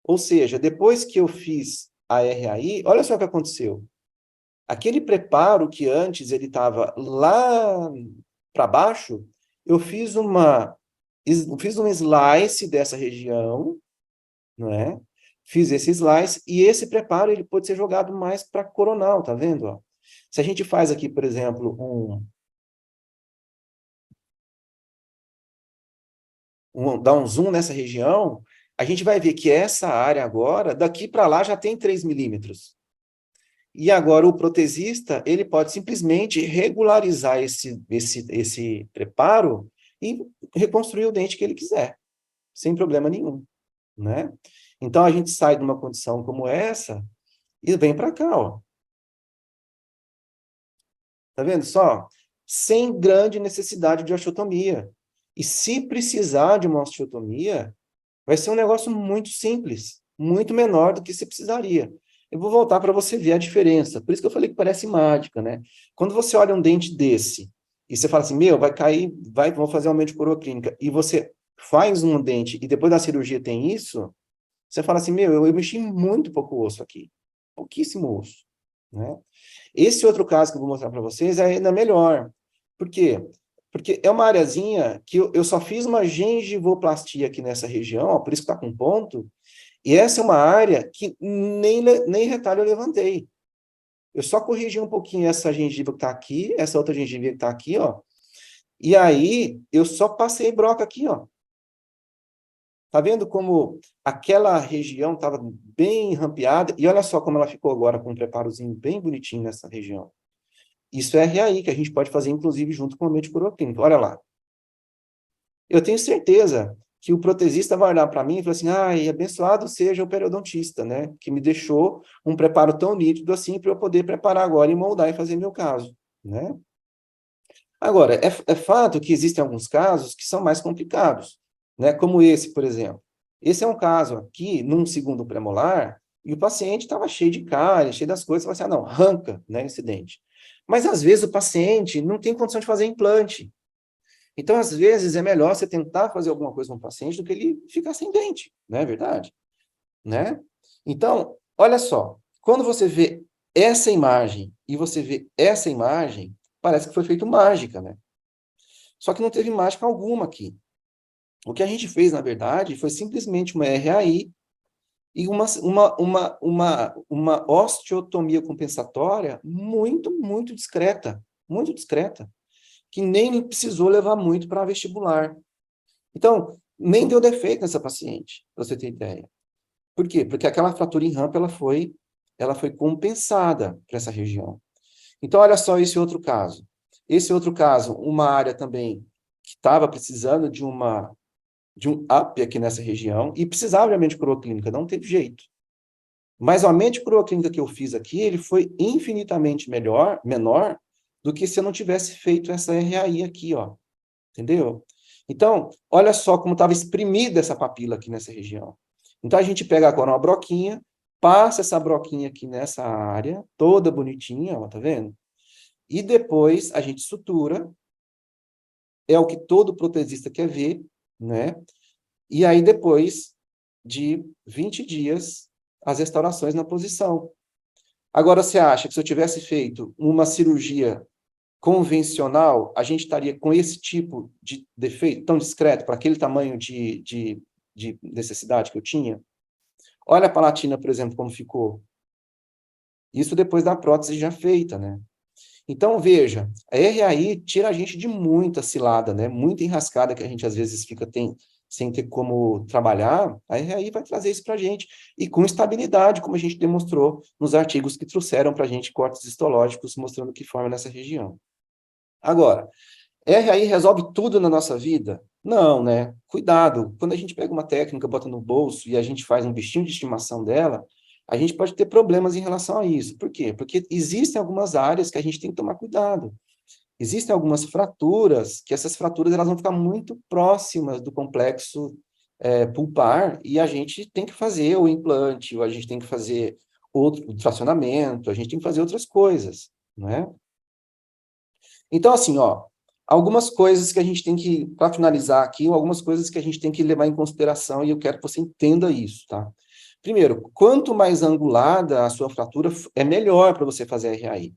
Ou seja, depois que eu fiz a RAI, olha só o que aconteceu. Aquele preparo que antes ele estava lá para baixo, eu fiz um slice dessa região, não é? Fiz esse slice e esse preparo ele pode ser jogado mais para coronal, tá vendo? Ó? Se a gente faz aqui, por exemplo, dá um zoom nessa região, a gente vai ver que essa área agora, daqui para lá já tem 3 milímetros. E agora o protesista, ele pode simplesmente regularizar esse preparo e reconstruir o dente que ele quiser, sem problema nenhum, né? Então, a gente sai de uma condição como essa e vem para cá, ó. Tá vendo só? Sem grande necessidade de osteotomia. E se precisar de uma osteotomia, vai ser um negócio muito simples, muito menor do que você precisaria. Eu vou voltar para você ver a diferença. Por isso que eu falei que parece mágica, né? Quando você olha um dente desse, e você fala assim, meu, vai cair, vamos fazer aumento de coroa clínica, e você faz um dente, e depois da cirurgia tem isso, você fala assim, meu, eu mexi muito pouco osso aqui. Pouquíssimo osso, né? Esse outro caso que eu vou mostrar para vocês é ainda melhor. Por quê? Porque é uma areazinha que eu só fiz uma gengivoplastia aqui nessa região, ó, por isso que está com ponto, e essa é uma área que nem retalho eu levantei. Eu só corrigi um pouquinho essa gengiva que está aqui, essa outra gengiva que está aqui, ó, e aí eu só passei broca aqui, ó. Tá vendo como aquela região estava bem rampeada? E olha só como ela ficou agora com um preparozinho bem bonitinho nessa região. Isso é RAI, que a gente pode fazer, inclusive, junto com o ambiente clínico. Olha lá. Eu tenho certeza que o protesista vai olhar para mim e falar assim, ai, abençoado seja o periodontista, né, que me deixou um preparo tão nítido assim para eu poder preparar agora e moldar e fazer meu caso, né? Agora, é fato que existem alguns casos que são mais complicados, né, como esse, por exemplo. Esse é um caso aqui, num segundo premolar, e o paciente estava cheio de cárie, cheio das coisas, você fala assim, ah, não, arranca, né, esse dente. Mas, às vezes, o paciente não tem condição de fazer implante. Então, às vezes, é melhor você tentar fazer alguma coisa com o paciente do que ele ficar sem dente, não é verdade? Né? Então, olha só, quando você vê essa imagem e você vê essa imagem, parece que foi feito mágica, né? Só que não teve mágica alguma aqui. O que a gente fez, na verdade, foi simplesmente uma RAI e uma osteotomia compensatória muito discreta, que nem precisou levar muito para vestibular. Então, nem deu defeito nessa paciente, para você ter ideia. Por quê? Porque aquela fratura em rampa, ela foi compensada para essa região. Então, olha só esse outro caso. Esse outro caso, uma área também que estava precisando de um up aqui nessa região, e precisava de uma mente coroaclínica, não teve jeito. Mas a mente coroaclínica que eu fiz aqui, ele foi infinitamente menor do que se eu não tivesse feito essa RAI aqui, ó. Entendeu? Então, olha só como estava exprimida essa papila aqui nessa região. Então, a gente pega agora uma broquinha, passa essa broquinha aqui nessa área, toda bonitinha, ó, tá vendo? E depois a gente sutura, é o que todo protesista quer ver, né? E aí, depois de 20 dias, as restaurações na posição. Agora, você acha que se eu tivesse feito uma cirurgia convencional, a gente estaria com esse tipo de defeito tão discreto, para aquele tamanho de necessidade que eu tinha? Olha a palatina, por exemplo, como ficou. Isso depois da prótese já feita, né? Então, veja, a RAI tira a gente de muita cilada, né? Muita enrascada que a gente às vezes sem ter como trabalhar, a RAI vai trazer isso para a gente. E com estabilidade, como a gente demonstrou nos artigos que trouxeram para a gente cortes histológicos mostrando que forma nessa região. Agora, RAI resolve tudo na nossa vida? Não, né? Cuidado. Quando a gente pega uma técnica, bota no bolso e a gente faz um bichinho de estimação dela, a gente pode ter problemas em relação a isso. Por quê? Porque existem algumas áreas que a gente tem que tomar cuidado. Existem algumas fraturas, que essas fraturas elas vão ficar muito próximas do complexo pulpar, e a gente tem que fazer o implante, ou a gente tem que fazer outro tracionamento, a gente tem que fazer outras coisas, não é? Então, assim, ó, algumas coisas que a gente tem que, para finalizar aqui, algumas coisas que a gente tem que levar em consideração, e eu quero que você entenda isso, tá? Primeiro, quanto mais angulada a sua fratura, é melhor para você fazer a RAI.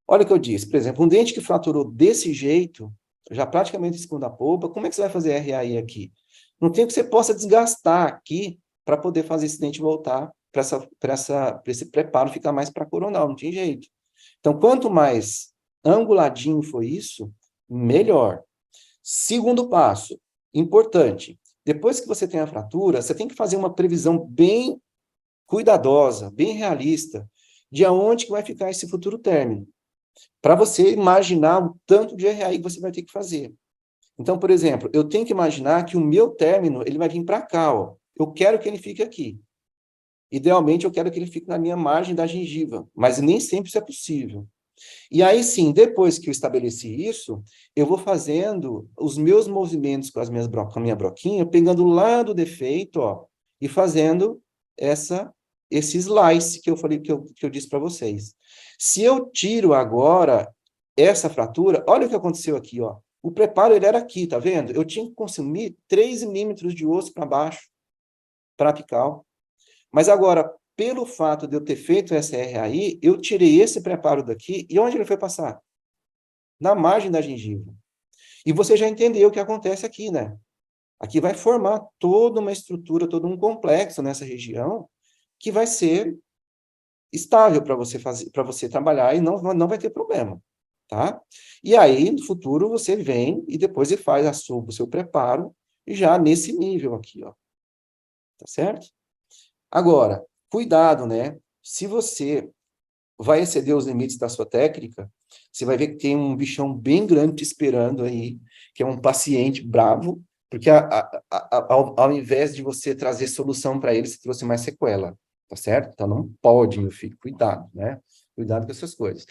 Olha o que eu disse, por exemplo, um dente que fraturou desse jeito, já praticamente em segunda polpa, como é que você vai fazer a RAI aqui? Não tem que você possa desgastar aqui para poder fazer esse dente voltar para esse preparo ficar mais para coronal, não tem jeito. Então, quanto mais anguladinho foi isso, melhor. Segundo passo, importante, depois que você tem a fratura, você tem que fazer uma previsão bem cuidadosa, bem realista, de aonde que vai ficar esse futuro término, para você imaginar o tanto de RAI que você vai ter que fazer. Então, por exemplo, eu tenho que imaginar que o meu término, ele vai vir para cá, ó. Eu quero que ele fique aqui. Idealmente, eu quero que ele fique na minha margem da gengiva, mas nem sempre isso é possível. E aí sim, depois que eu estabeleci isso, eu vou fazendo os meus movimentos com a minha broquinha, pegando lá do defeito, ó, e fazendo esse slice que eu falei, que eu disse para vocês. Se eu tiro agora essa fratura, olha o que aconteceu aqui, ó. O preparo ele era aqui, tá vendo? Eu tinha que consumir 3 milímetros de osso para baixo, para apical. Mas agora, pelo fato de eu ter feito essa RAI, eu tirei esse preparo daqui, e onde ele foi passar? Na margem da gengiva. E você já entendeu o que acontece aqui, né? Aqui vai formar toda uma estrutura, todo um complexo nessa região, que vai ser estável para você fazer, para você trabalhar e não vai ter problema, tá? E aí, no futuro, você vem e depois você faz o seu preparo já nesse nível aqui, ó. Tá certo? Agora, cuidado, né? Se você vai exceder os limites da sua técnica, você vai ver que tem um bichão bem grande te esperando aí, que é um paciente bravo, Porque ao invés de você trazer solução para ele, você trouxe mais sequela, tá certo? Então não pode, meu filho, cuidado, né? Cuidado com essas coisas.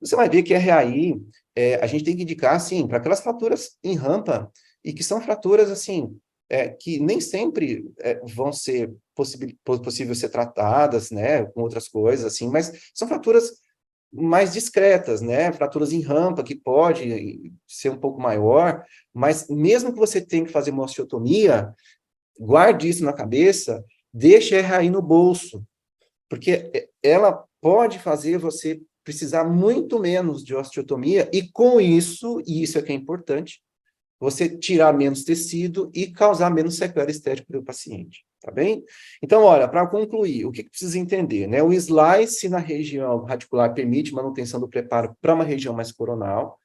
Você vai ver que RAI, a gente tem que indicar, assim, para aquelas fraturas em rampa, e que são fraturas, assim, que nem sempre vão ser possível ser tratadas, né, com outras coisas, assim, mas são fraturas mais discretas, né? Fraturas em rampa, que pode ser um pouco maior, mas mesmo que você tenha que fazer uma osteotomia, guarde isso na cabeça, deixe a RAI no bolso, porque ela pode fazer você precisar muito menos de osteotomia, e com isso, e isso é que é importante, você tirar menos tecido e causar menos sequela estética para o paciente, tá bem? Então, olha, para concluir, o que precisa entender, né? O slice na região radicular permite manutenção do preparo para uma região mais coronal.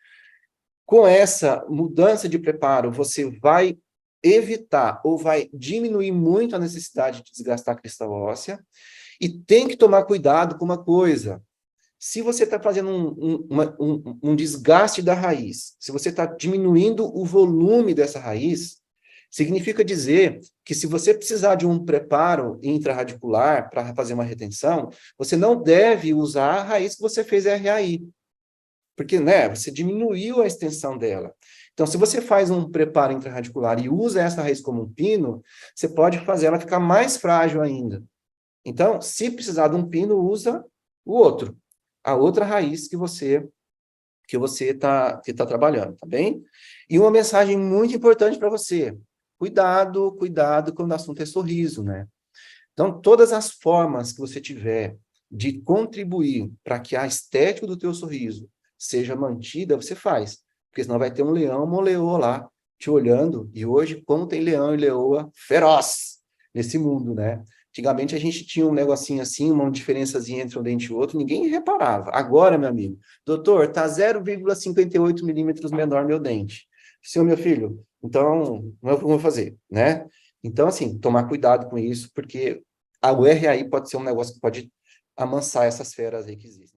Com essa mudança de preparo, você vai evitar ou vai diminuir muito a necessidade de desgastar a crista óssea, e tem que tomar cuidado com uma coisa: se você está fazendo um desgaste da raiz, se você está diminuindo o volume dessa raiz, significa dizer que se você precisar de um preparo intrarradicular para fazer uma retenção, você não deve usar a raiz que você fez RAI, porque, né, você diminuiu a extensão dela. Então, se você faz um preparo intrarradicular e usa essa raiz como um pino, você pode fazer ela ficar mais frágil ainda. Então, se precisar de um pino, usa o outro, a outra raiz que você está trabalhando, tá bem? E uma mensagem muito importante para você: cuidado, cuidado quando o assunto é sorriso, né? Então, todas as formas que você tiver de contribuir para que a estética do teu sorriso seja mantida, você faz. Porque senão vai ter um leão, uma leoa lá te olhando. E hoje, como tem leão e leoa feroz nesse mundo, né? Antigamente a gente tinha um negocinho assim, uma diferençazinha entre um dente e outro, ninguém reparava. Agora, meu amigo, doutor, tá 0,58 milímetros menor meu dente. Senhor, meu filho, então, não é o que eu vou fazer, né? Então, assim, tomar cuidado com isso, porque o RAI pode ser um negócio que pode amansar essas feras aí que existem.